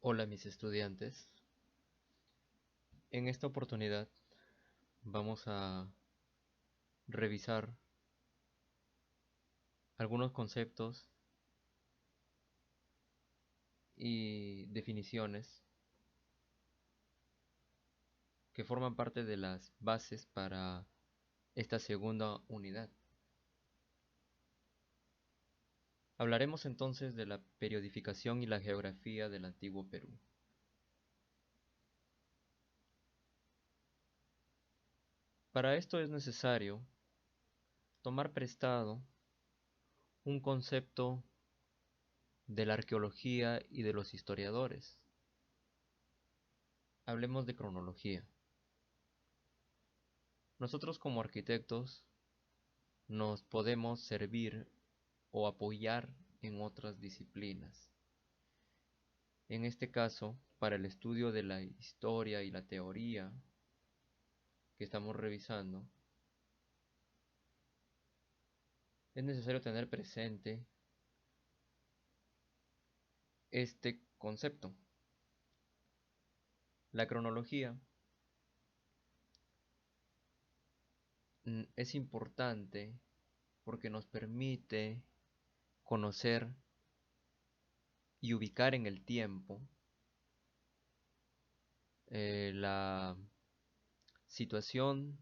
Hola mis estudiantes, en esta oportunidad vamos a revisar algunos conceptos y definiciones que forman parte de las bases para esta segunda unidad. Hablaremos entonces de la periodificación y la geografía del antiguo Perú. Para esto es necesario tomar prestado un concepto de la arqueología y de los historiadores. Hablemos de cronología. Nosotros como arquitectos nos podemos servir o apoyar en otras disciplinas. En este caso, para el estudio de la historia y la teoría que estamos revisando, es necesario tener presente este concepto. La cronología es importante porque nos permite conocer y ubicar en el tiempo la situación,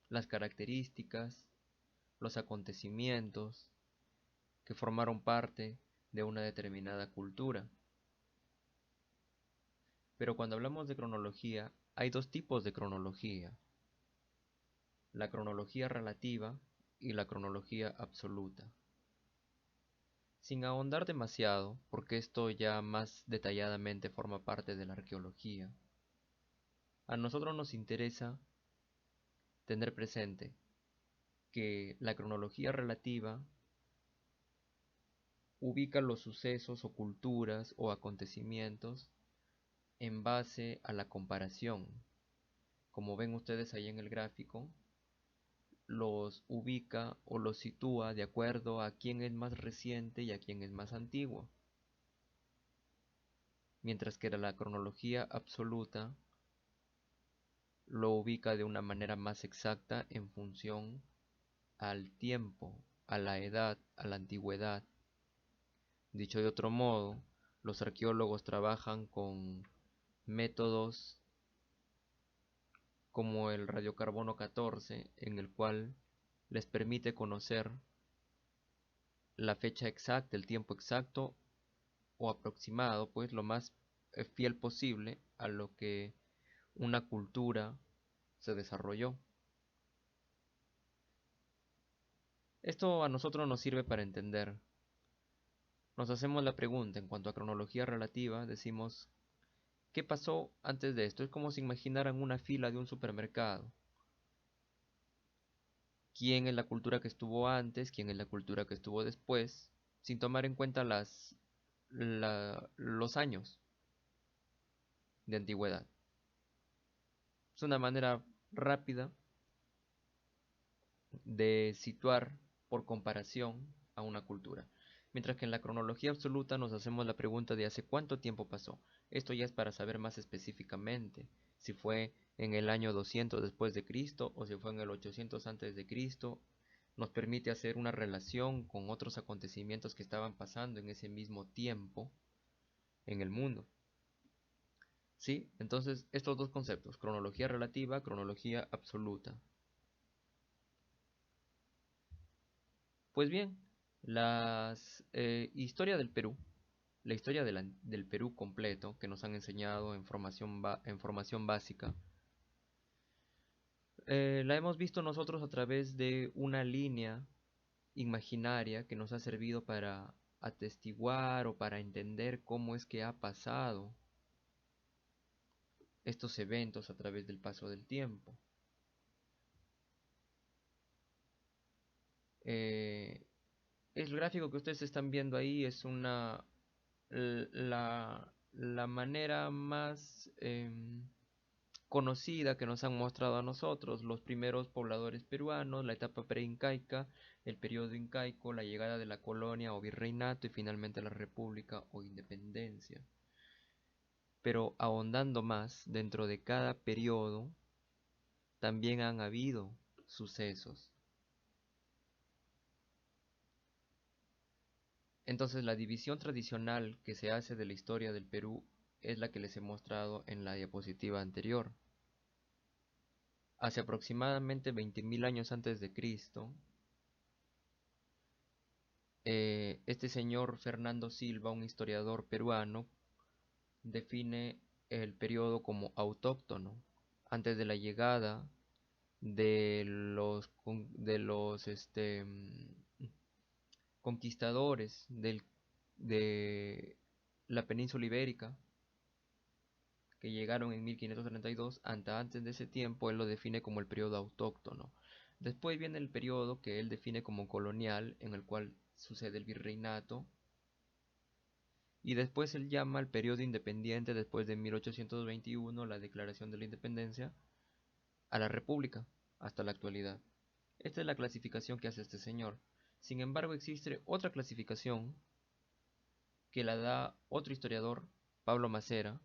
las características, los acontecimientos que formaron parte de una determinada cultura. Pero cuando hablamos de cronología, hay dos tipos de cronología: la cronología relativa y la cronología absoluta. Sin ahondar demasiado, porque esto ya más detalladamente forma parte de la arqueología, a nosotros nos interesa tener presente que la cronología relativa ubica los sucesos o culturas o acontecimientos en base a la comparación. Como ven ustedes ahí en el gráfico, los ubica o los sitúa de acuerdo a quién es más reciente y a quién es más antiguo. Mientras que la cronología absoluta lo ubica de una manera más exacta en función al tiempo, a la edad, a la antigüedad. Dicho de otro modo, los arqueólogos trabajan con métodos como el radiocarbono 14, en el cual les permite conocer la fecha exacta, el tiempo exacto o aproximado, pues lo más fiel posible a lo que una cultura se desarrolló. Esto a nosotros nos sirve para entender. Nos hacemos la pregunta en cuanto a cronología relativa, decimos, ¿qué pasó antes de esto? Es como si imaginaran una fila de un supermercado. ¿Quién es la cultura que estuvo antes? ¿Quién es la cultura que estuvo después? Sin tomar en cuenta los años de antigüedad. Es una manera rápida de situar por comparación a una cultura. Mientras que en la cronología absoluta nos hacemos la pregunta de hace cuánto tiempo pasó. Esto ya es para saber más específicamente si fue en el año 200 después de Cristo o si fue en el 800 antes de Cristo. Nos permite hacer una relación con otros acontecimientos que estaban pasando en ese mismo tiempo en el mundo. ¿Sí? Entonces, estos dos conceptos, cronología relativa, cronología absoluta. Pues bien, la historia del Perú, la historia del Perú completo que nos han enseñado en formación básica, la hemos visto nosotros a través de una línea imaginaria que nos ha servido para atestiguar o para entender cómo es que ha pasado estos eventos a través del paso del tiempo. Eh, el gráfico que ustedes están viendo ahí es la manera más conocida que nos han mostrado a nosotros, los primeros pobladores peruanos, la etapa preincaica, el periodo incaico, la llegada de la colonia o virreinato y finalmente la república o independencia. Pero ahondando más, dentro de cada periodo también han habido sucesos. Entonces la división tradicional que se hace de la historia del Perú es la que les he mostrado en la diapositiva anterior. Hace aproximadamente 20.000 años antes de Cristo, este señor Fernando Silva, un historiador peruano, define el periodo como autóctono, antes de la llegada de los conquistadores de la península ibérica, que llegaron en 1532. Antes de ese tiempo él lo define como el periodo autóctono. Después viene el periodo que él define como colonial, en el cual sucede el virreinato, y después él llama al periodo independiente, después de 1821, la declaración de la independencia, a la república, hasta la actualidad. Esta es la clasificación que hace este señor. Sin embargo, existe otra clasificación que la da otro historiador, Pablo Macera,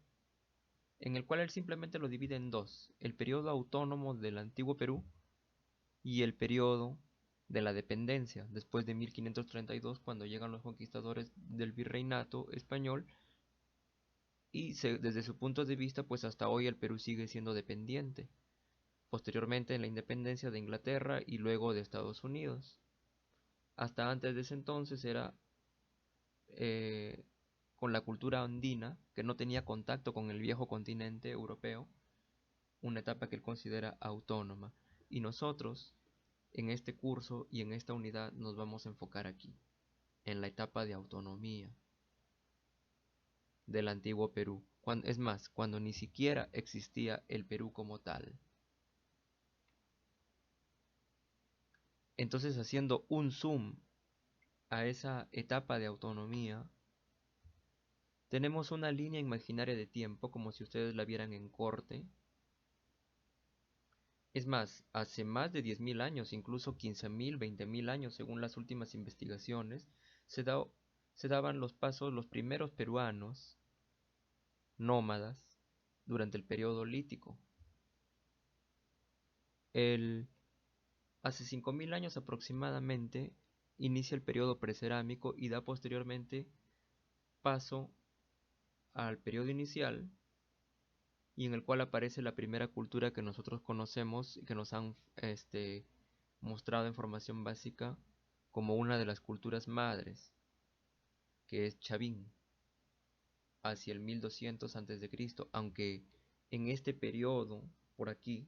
en el cual él simplemente lo divide en dos: el periodo autónomo del antiguo Perú y el periodo de la dependencia, después de 1532, cuando llegan los conquistadores del virreinato español, y desde su punto de vista, pues hasta hoy el Perú sigue siendo dependiente, posteriormente en la independencia de Inglaterra y luego de Estados Unidos. Hasta antes de ese entonces era eh, con la cultura andina, que no tenía contacto con el viejo continente europeo, una etapa que él considera autónoma. Y nosotros, en este curso y en esta unidad, nos vamos a enfocar aquí, en la etapa de autonomía del antiguo Perú. Es más, cuando ni siquiera existía el Perú como tal. Entonces, haciendo un zoom a esa etapa de autonomía, tenemos una línea imaginaria de tiempo, como si ustedes la vieran en corte. Es más, hace más de 10.000 años, incluso 15.000, 20.000 años, según las últimas investigaciones, se, da- se daban los pasos los primeros peruanos nómadas durante el periodo lítico. El, Hace 5.000 años aproximadamente inicia el periodo precerámico y da posteriormente paso al periodo inicial, y en el cual aparece la primera cultura que nosotros conocemos y que nos han mostrado en formación básica como una de las culturas madres, que es Chavín, hacia el 1200 a.C., aunque en este periodo, por aquí,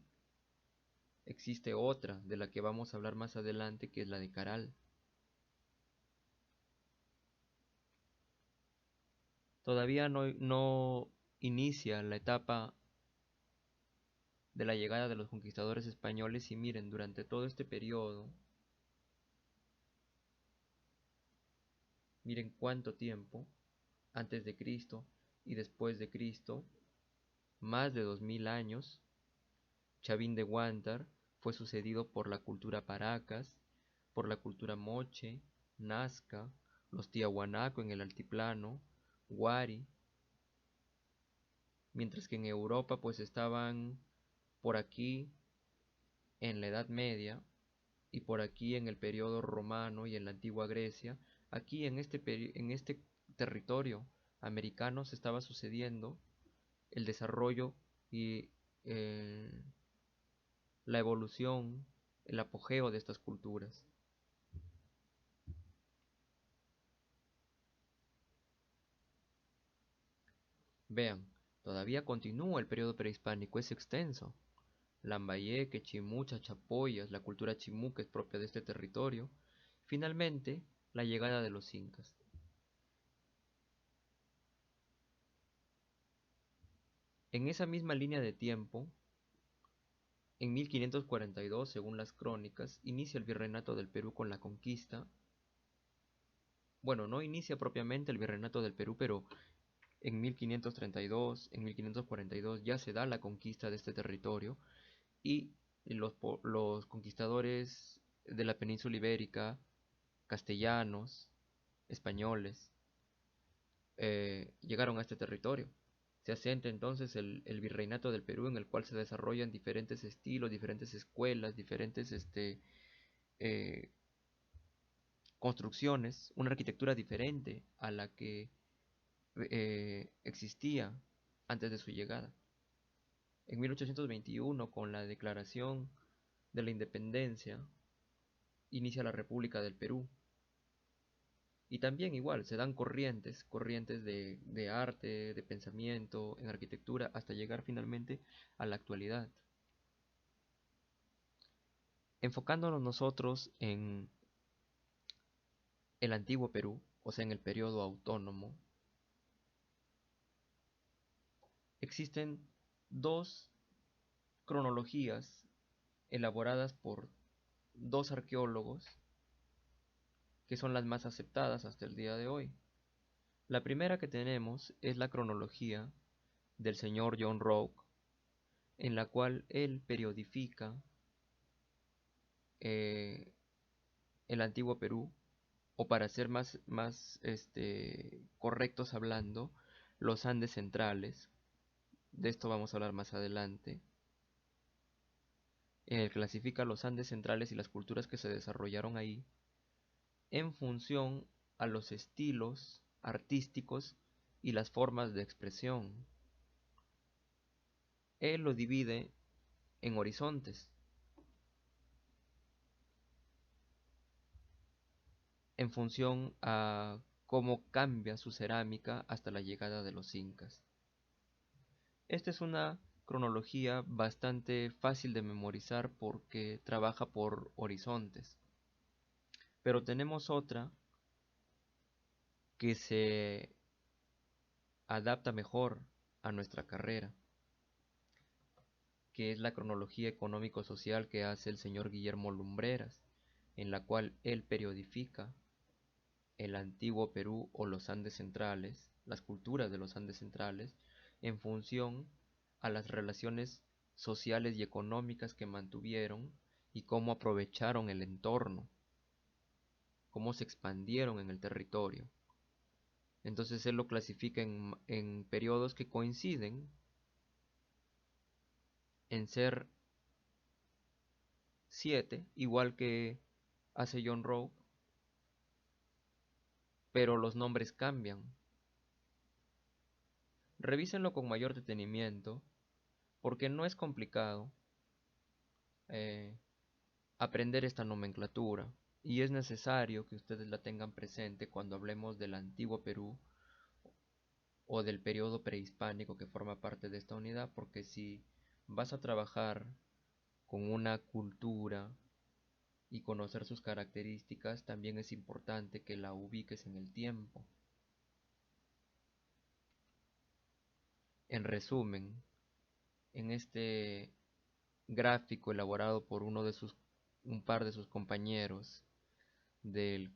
existe otra de la que vamos a hablar más adelante, que es la de Caral. Todavía no inicia la etapa de la llegada de los conquistadores españoles, y miren, durante todo este periodo, miren cuánto tiempo, antes de Cristo y después de Cristo, más de 2.000 años. Chavín de Huántar fue sucedido por la cultura Paracas, por la cultura Moche, Nazca, los Tiahuanaco en el altiplano, Huari, mientras que en Europa pues estaban por aquí en la Edad Media y por aquí en el periodo romano y en la antigua Grecia. Aquí en este territorio americano se estaba sucediendo el desarrollo y eh, la evolución, el apogeo de estas culturas. Vean, todavía continúa el periodo prehispánico, es extenso. Lambayeque, Chimucha, Chapoyas, la cultura chimú, que es propia de este territorio. Finalmente, la llegada de los incas. En esa misma línea de tiempo, en 1542, según las crónicas, inicia el virreinato del Perú con la conquista. Bueno, no inicia propiamente el virreinato del Perú, pero en 1532, en 1542 ya se da la conquista de este territorio, y los conquistadores de la península ibérica, castellanos, españoles, llegaron a este territorio. Se asienta entonces el virreinato del Perú, en el cual se desarrollan diferentes estilos, diferentes escuelas, diferentes eh, construcciones, una arquitectura diferente a la que existía antes de su llegada. En 1821, con la Declaración de la Independencia, inicia la República del Perú. Y también igual, se dan corrientes de arte, de pensamiento, en arquitectura, hasta llegar finalmente a la actualidad. Enfocándonos nosotros en el antiguo Perú, o sea, en el periodo autónomo, existen dos cronologías elaboradas por dos arqueólogos que son las más aceptadas hasta el día de hoy. La primera que tenemos es la cronología del señor John Roque, en la cual él periodifica eh, el antiguo Perú, o para ser más correctos hablando, los Andes centrales. De esto vamos a hablar más adelante. En el que clasifica los Andes centrales y las culturas que se desarrollaron ahí en función a los estilos artísticos y las formas de expresión. Él lo divide en horizontes, en función a cómo cambia su cerámica hasta la llegada de los incas. Esta es una cronología bastante fácil de memorizar porque trabaja por horizontes. Pero tenemos otra que se adapta mejor a nuestra carrera, que es la cronología económico-social que hace el señor Guillermo Lumbreras, en la cual él periodifica el antiguo Perú o los Andes centrales, las culturas de los Andes centrales, en función a las relaciones sociales y económicas que mantuvieron y cómo aprovecharon el entorno, cómo se expandieron en el territorio. Entonces él lo clasifica en periodos que coinciden en ser 7, igual que hace John Rowe, pero los nombres cambian. Revísenlo con mayor detenimiento, porque no es complicado eh, aprender esta nomenclatura, y es necesario que ustedes la tengan presente cuando hablemos del antiguo Perú o del periodo prehispánico que forma parte de esta unidad, porque si vas a trabajar con una cultura y conocer sus características, también es importante que la ubiques en el tiempo. En resumen, en este gráfico elaborado por un par de sus compañeros de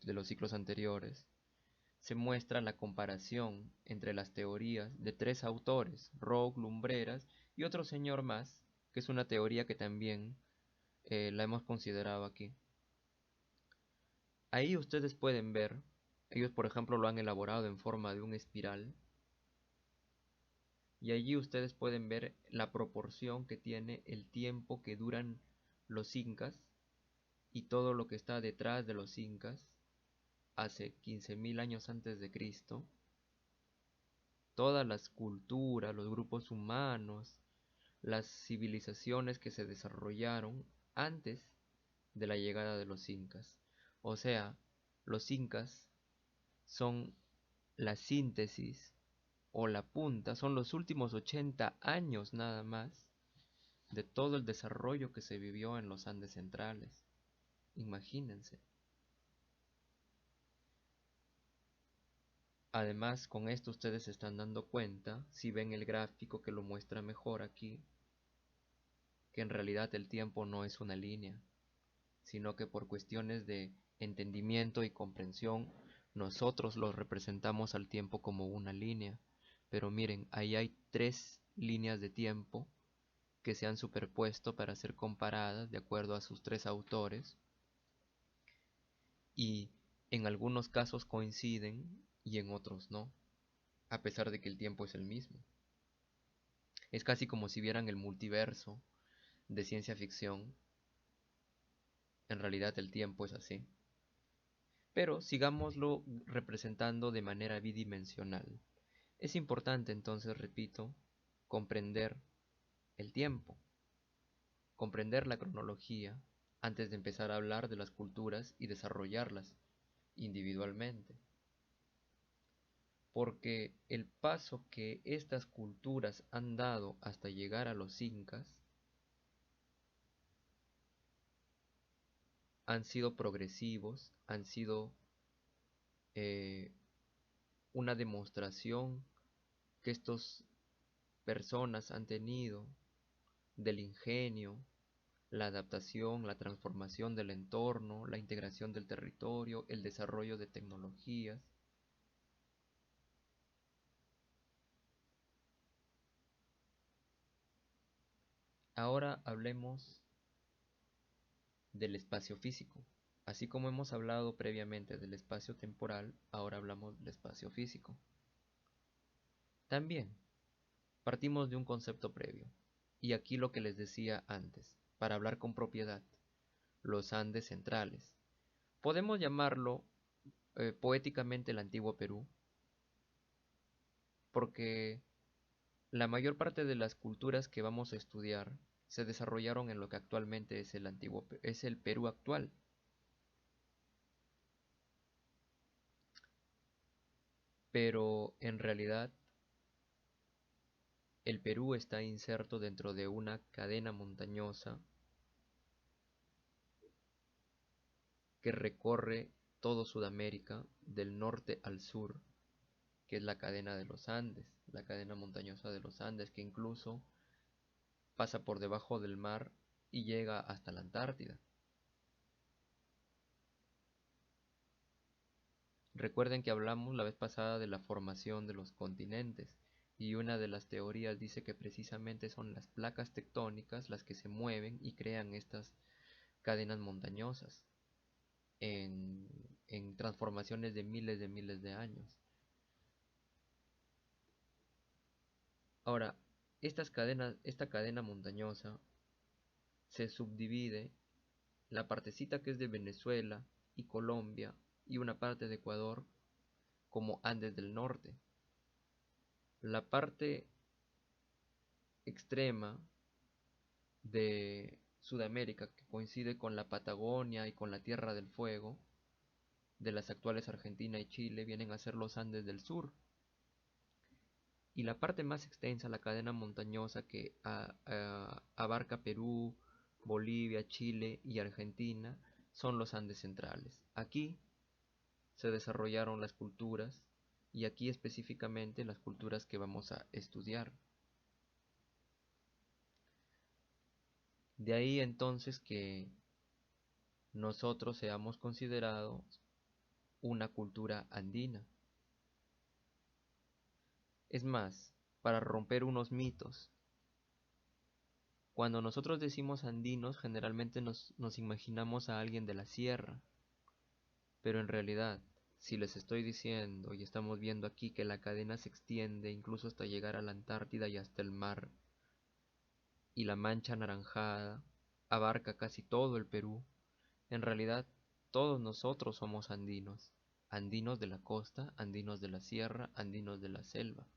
los ciclos anteriores, se muestra la comparación entre las teorías de tres autores, Roque, Lumbreras y otro señor más, que es una teoría que también la hemos considerado aquí. Ahí ustedes pueden ver, ellos por ejemplo lo han elaborado en forma de un espiral, y allí ustedes pueden ver la proporción que tiene el tiempo que duran los incas y todo lo que está detrás de los incas hace 15.000 años antes de Cristo, todas las culturas, los grupos humanos, las civilizaciones que se desarrollaron antes de la llegada de los incas. O sea, los incas son la síntesis o la punta, son los últimos 80 años nada más de todo el desarrollo que se vivió en los Andes centrales. Imagínense. Además, con esto ustedes se están dando cuenta, si ven el gráfico que lo muestra mejor aquí, que en realidad el tiempo no es una línea, sino que por cuestiones de entendimiento y comprensión, nosotros lo representamos al tiempo como una línea. Pero miren, ahí hay tres líneas de tiempo que se han superpuesto para ser comparadas de acuerdo a sus tres autores, y en algunos casos coinciden y en otros no. a pesar de que el tiempo es el mismo. Es casi como si vieran el multiverso de ciencia ficción. En realidad el tiempo es así. Pero sigámoslo representando de manera bidimensional. Es importante entonces, repito, comprender el tiempo, comprender la cronología antes de empezar a hablar de las culturas y desarrollarlas individualmente. Porque el paso que estas culturas han dado hasta llegar a los incas han sido progresivos, han sido eh, una demostración que estas personas han tenido del ingenio, la adaptación, la transformación del entorno, la integración del territorio, el desarrollo de tecnologías. Ahora hablemos del espacio físico. Así como hemos hablado previamente del espacio temporal, ahora hablamos del espacio físico. También partimos de un concepto previo, y aquí lo que les decía antes, para hablar con propiedad, los Andes centrales. Podemos llamarlo poéticamente el antiguo Perú, porque la mayor parte de las culturas que vamos a estudiar se desarrollaron en lo que actualmente es es el Perú actual. Pero en realidad el Perú está inserto dentro de una cadena montañosa que recorre todo Sudamérica del norte al sur, que es la cadena de los Andes, la cadena montañosa de los Andes, que incluso pasa por debajo del mar y llega hasta la Antártida. Recuerden que hablamos la vez pasada de la formación de los continentes y una de las teorías dice que precisamente son las placas tectónicas las que se mueven y crean estas cadenas montañosas en, en transformaciones de miles de años. Ahora, esta cadena montañosa se subdivide la partecita que es de Venezuela y Colombia y una parte de Ecuador como Andes del Norte. La parte extrema de Sudamérica, que coincide con la Patagonia y con la Tierra del Fuego, de las actuales Argentina y Chile, vienen a ser los Andes del Sur. Y la parte más extensa, la cadena montañosa que abarca Perú, Bolivia, Chile y Argentina, son los Andes centrales. Aquí se desarrollaron las culturas y aquí específicamente las culturas que vamos a estudiar. De ahí entonces que nosotros seamos considerados una cultura andina. Es más, para romper unos mitos, cuando nosotros decimos andinos generalmente nos imaginamos a alguien de la sierra, pero en realidad, si les estoy diciendo y estamos viendo aquí que la cadena se extiende incluso hasta llegar a la Antártida y hasta el mar, y la mancha anaranjada abarca casi todo el Perú, en realidad todos nosotros somos andinos, andinos de la costa, andinos de la sierra, andinos de la selva.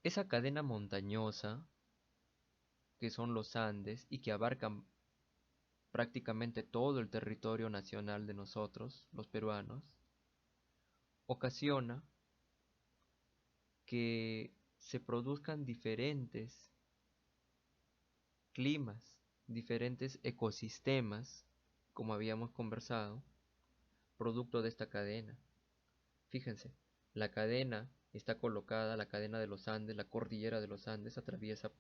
Esa cadena montañosa que son los Andes y que abarcan prácticamente todo el territorio nacional de nosotros, los peruanos, ocasiona que se produzcan diferentes climas, diferentes ecosistemas, como habíamos conversado, producto de esta cadena. Fíjense, la cadena está colocada, la cadena de los Andes, la cordillera de los Andes atraviesa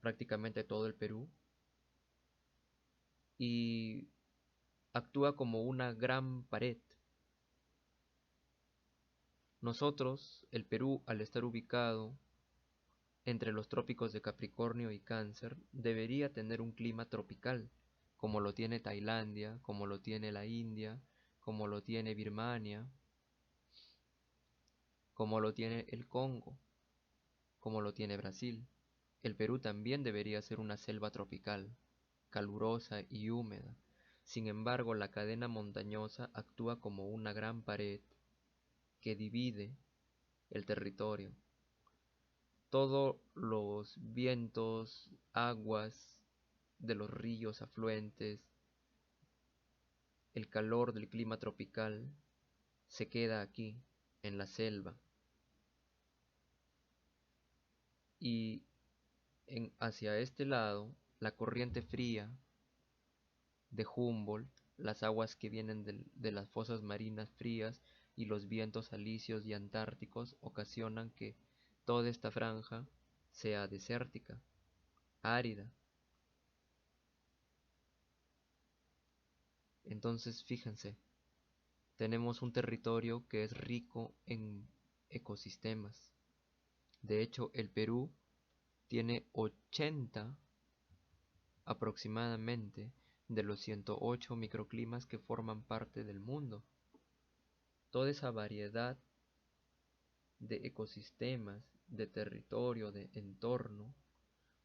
prácticamente todo el Perú y actúa como una gran pared. Nosotros, el Perú, al estar ubicado entre los trópicos de Capricornio y Cáncer, debería tener un clima tropical, como lo tiene Tailandia, como lo tiene la India, como lo tiene Birmania, como lo tiene el Congo, como lo tiene Brasil. El Perú también debería ser una selva tropical, calurosa y húmeda. Sin embargo, la cadena montañosa actúa como una gran pared que divide el territorio. Todos los vientos, aguas de los ríos afluentes, el calor del clima tropical se queda aquí, en la selva. Y hacia este lado, la corriente fría de Humboldt, las aguas que vienen de las fosas marinas frías y los vientos alisios y antárticos ocasionan que toda esta franja sea desértica, árida. Entonces, fíjense, tenemos un territorio que es rico en ecosistemas. De hecho, el Perú tiene 80 aproximadamente de los 108 microclimas que forman parte del mundo. Toda esa variedad de ecosistemas, de territorio, de entorno,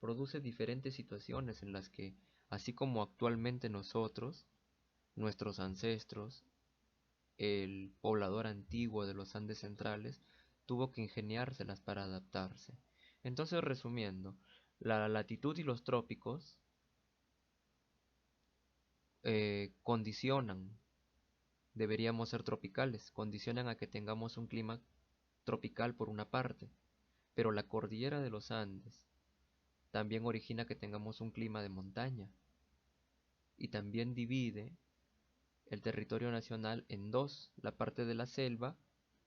produce diferentes situaciones en las que, así como actualmente nosotros, nuestros ancestros, el poblador antiguo de los Andes centrales, tuvo que ingeniárselas para adaptarse. Entonces, resumiendo, la latitud y los trópicos condicionan, deberíamos ser tropicales, condicionan a que tengamos un clima tropical por una parte, pero la cordillera de los Andes también origina que tengamos un clima de montaña y también divide el territorio nacional en dos, la parte de la selva,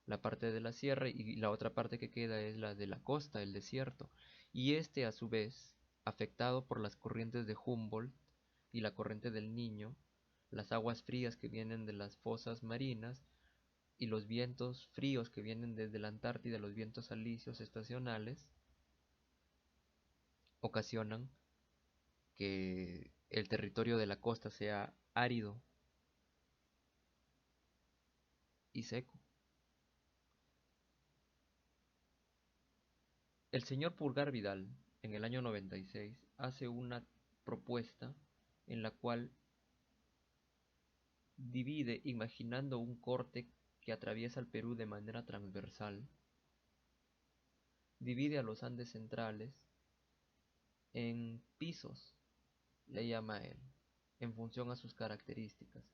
la parte de la sierra y la otra parte que queda es la de la costa, el desierto, y este a su vez, afectado por las corrientes de Humboldt y la corriente del Niño, las aguas frías que vienen de las fosas marinas y los vientos fríos que vienen desde la Antártida, los vientos alisios estacionales, ocasionan que el territorio de la costa sea árido y seco. El señor Pulgar Vidal, en el año 96, hace una propuesta en la cual divide, imaginando un corte que atraviesa el Perú de manera transversal, divide a los Andes centrales en pisos, le llama él, en función a sus características,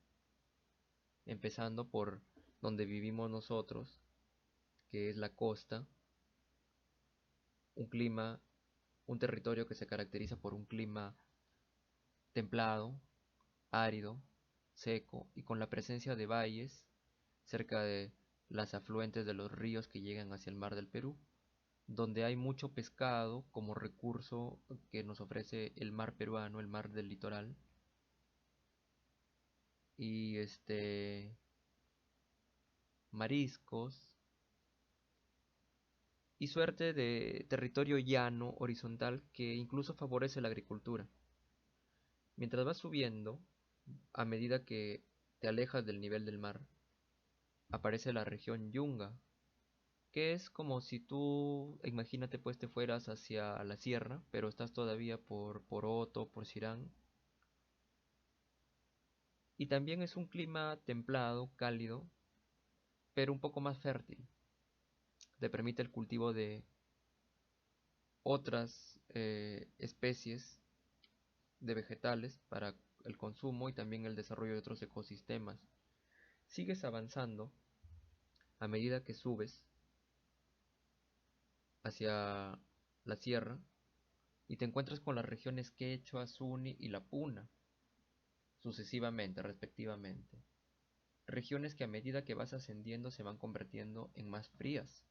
empezando por donde vivimos nosotros, que es la costa, un clima, un territorio que se caracteriza por un clima templado, árido, seco y con la presencia de valles cerca de las afluentes de los ríos que llegan hacia el mar del Perú, donde hay mucho pescado como recurso que nos ofrece el mar peruano, el mar del litoral, y mariscos y suerte de territorio llano horizontal que incluso favorece la agricultura. Mientras vas subiendo, a medida que te alejas del nivel del mar, aparece la región Yunga, que es como si tú, imagínate pues te fueras hacia la sierra, pero estás todavía por Oto, por Sirán, y también es un clima templado, cálido, pero un poco más fértil. Te permite el cultivo de otras especies de vegetales para el consumo y también el desarrollo de otros ecosistemas. Sigues avanzando a medida que subes hacia la sierra y te encuentras con las regiones Quechua, Zuni y la Puna, sucesivamente, respectivamente. Regiones que a medida que vas ascendiendo se van convirtiendo en más frías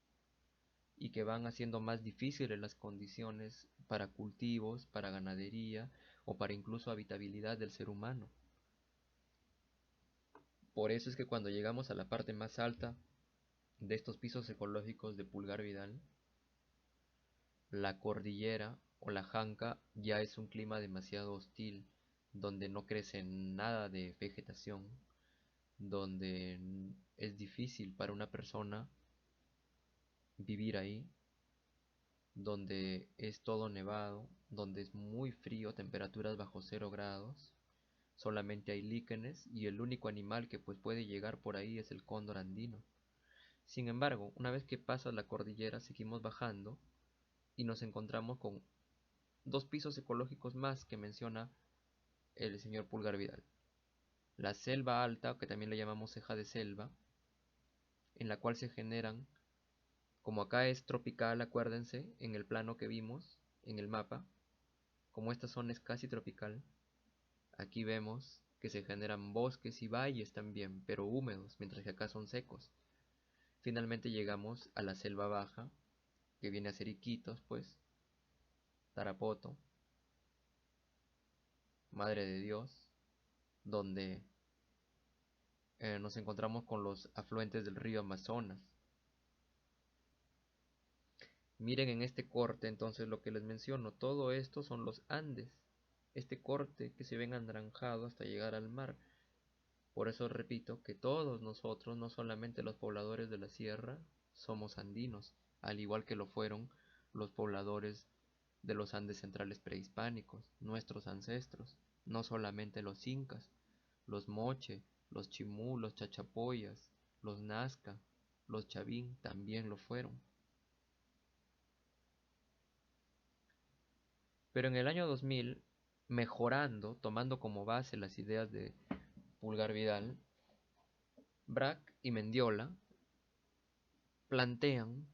y que van haciendo más difíciles las condiciones para cultivos, para ganadería o para incluso habitabilidad del ser humano. Por eso es que cuando llegamos a la parte más alta de estos pisos ecológicos de Pulgar Vidal, la cordillera o la Janca ya es un clima demasiado hostil, donde no crece nada de vegetación, donde es difícil para una persona vivir ahí, donde es todo nevado, donde es muy frío, temperaturas bajo 0 grados, solamente hay líquenes y el único animal que pues puede llegar por ahí es el cóndor andino. Sin embargo, una vez que pasas la cordillera seguimos bajando y nos encontramos con 2 pisos ecológicos más que menciona el señor Pulgar Vidal. La selva alta, que también le llamamos ceja de selva, en la cual se generan, como acá es tropical, acuérdense, en el plano que vimos, en el mapa, como esta zona es casi tropical, aquí vemos que se generan bosques y valles también, pero húmedos, mientras que acá son secos. Finalmente llegamos a la selva baja, que viene a ser Iquitos, pues, Tarapoto, Madre de Dios, donde nos encontramos con los afluentes del río Amazonas. Miren en este corte entonces lo que les menciono, todo esto son los Andes, este corte que se ven anaranjado hasta llegar al mar. Por eso repito que todos nosotros, no solamente los pobladores de la sierra, somos andinos, al igual que lo fueron los pobladores de los Andes centrales prehispánicos, nuestros ancestros, no solamente los incas, los moche, los chimú, los chachapoyas, los nazca, los chavín también lo fueron. Pero en el año 2000, mejorando, tomando como base las ideas de Pulgar Vidal, Braque y Mendiola plantean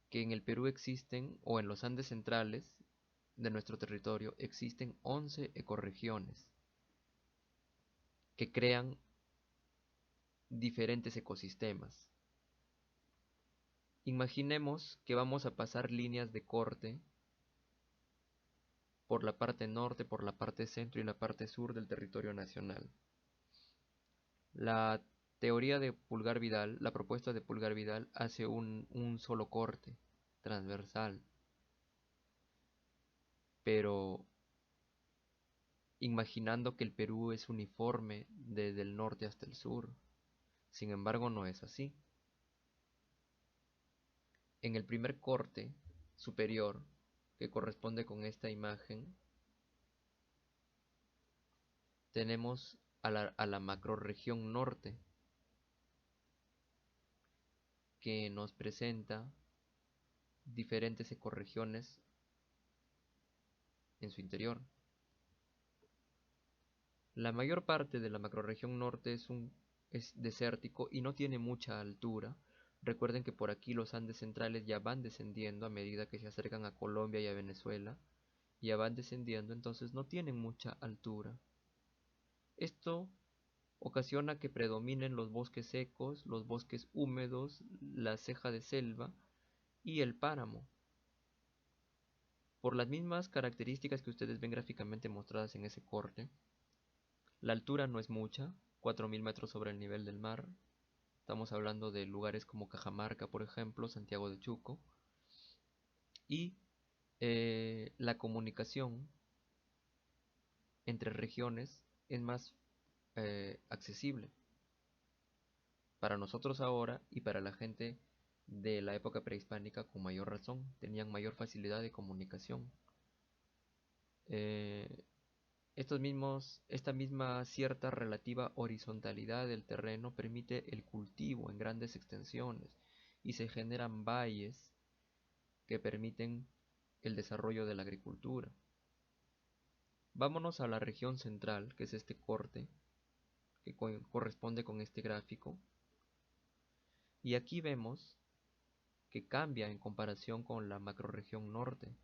que en el Perú existen, o en los Andes centrales de nuestro territorio, existen 11 ecorregiones que crean diferentes ecosistemas. Imaginemos que vamos a pasar líneas de corte por la parte norte, por la parte centro y la parte sur del territorio nacional. La teoría de Pulgar Vidal, la propuesta de Pulgar Vidal hace un solo corte transversal, pero imaginando que el Perú es uniforme desde el norte hasta el sur. Sin embargo, no es así. En el primer corte superior, que corresponde con esta imagen, tenemos a la macrorregión norte, que nos presenta diferentes ecorregiones en su interior. La mayor parte de la macrorregión norte es desértico y no tiene mucha altura. Recuerden que por aquí los Andes centrales ya van descendiendo a medida que se acercan a Colombia y a Venezuela. Ya van descendiendo, entonces no tienen mucha altura. Esto ocasiona que predominen los bosques secos, los bosques húmedos, la ceja de selva y el páramo. Por las mismas características que ustedes ven gráficamente mostradas en ese corte, la altura no es mucha, 4000 metros sobre el nivel del mar. Estamos hablando de lugares como Cajamarca, por ejemplo, Santiago de Chuco. Y la comunicación entre regiones es más accesible para nosotros ahora y para la gente de la época prehispánica con mayor razón, tenían mayor facilidad de comunicación. Eh, esta misma cierta relativa horizontalidad del terreno permite el cultivo en grandes extensiones y se generan valles que permiten el desarrollo de la agricultura. Vámonos a la región central, que es este corte, que corresponde con este gráfico. Y aquí vemos que cambia en comparación con la macrorregión norte.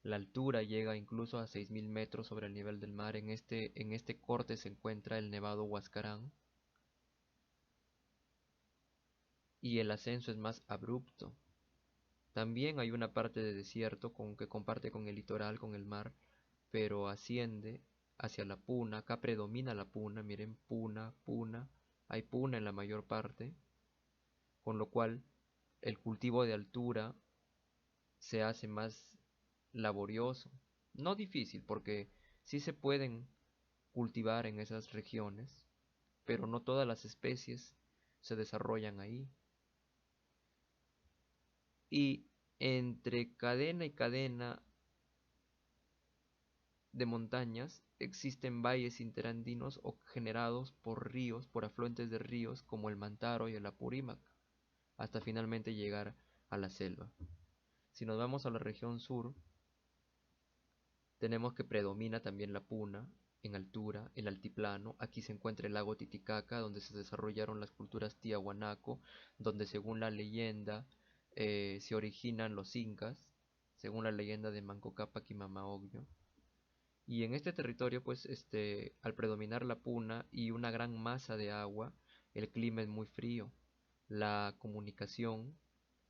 La altura llega incluso a 6000 metros sobre el nivel del mar. En este corte se encuentra el Nevado Huascarán. Y el ascenso es más abrupto. También hay una parte de desierto que comparte con el litoral, con el mar, pero asciende hacia la puna. Acá predomina la puna, miren, puna, puna. Hay puna en la mayor parte, con lo cual el cultivo de altura se hace más laborioso, no difícil, porque sí se pueden cultivar en esas regiones, pero no todas las especies se desarrollan ahí. Y entre cadena y cadena de montañas existen valles interandinos o generados por ríos, por afluentes de ríos como el Mantaro y el Apurímac, hasta finalmente llegar a la selva. Si nos vamos a la región sur, tenemos que predomina también la puna en altura, el altiplano. Aquí se encuentra el lago Titicaca, donde se desarrollaron las culturas Tiahuanaco, donde según la leyenda se originan los incas, según la leyenda de Manco Cápac y Mama Ocllo. Y en este territorio, pues, al predominar la puna y una gran masa de agua, el clima es muy frío. La comunicación,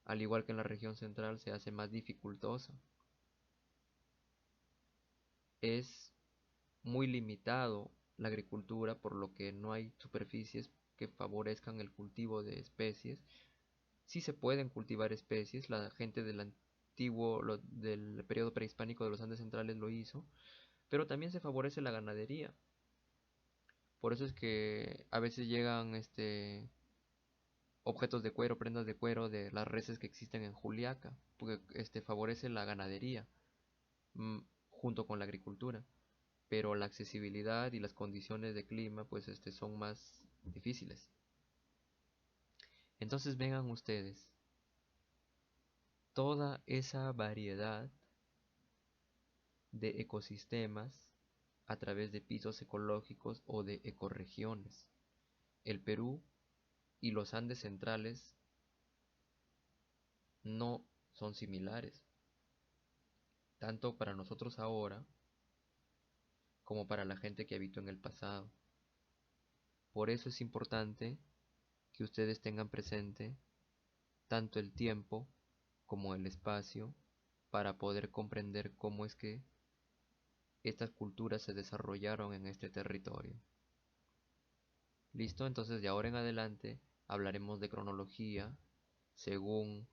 al igual que en la región central, se hace más dificultosa. Es muy limitado la agricultura, por lo que no hay superficies que favorezcan el cultivo de especies. Sí se pueden cultivar especies, la gente del antiguo, del periodo prehispánico de los Andes centrales lo hizo, pero también se favorece la ganadería. Por eso es que a veces llegan objetos de cuero, prendas de cuero de las reses que existen en Juliaca, porque favorece la ganadería mm, junto con la agricultura, pero la accesibilidad y las condiciones de clima pues son más difíciles. Entonces vengan ustedes, toda esa variedad de ecosistemas a través de pisos ecológicos o de ecorregiones. El Perú y los Andes centrales no son similares, tanto para nosotros ahora como para la gente que habitó en el pasado. Por eso es importante que ustedes tengan presente tanto el tiempo como el espacio para poder comprender cómo es que estas culturas se desarrollaron en este territorio. ¿Listo? Entonces de ahora en adelante hablaremos de cronología según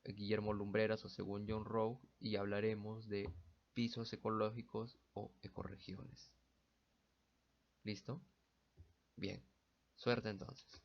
Guillermo Lumbreras o según John Rowe, y hablaremos de pisos ecológicos o ecorregiones. ¿Listo? Bien. Suerte entonces.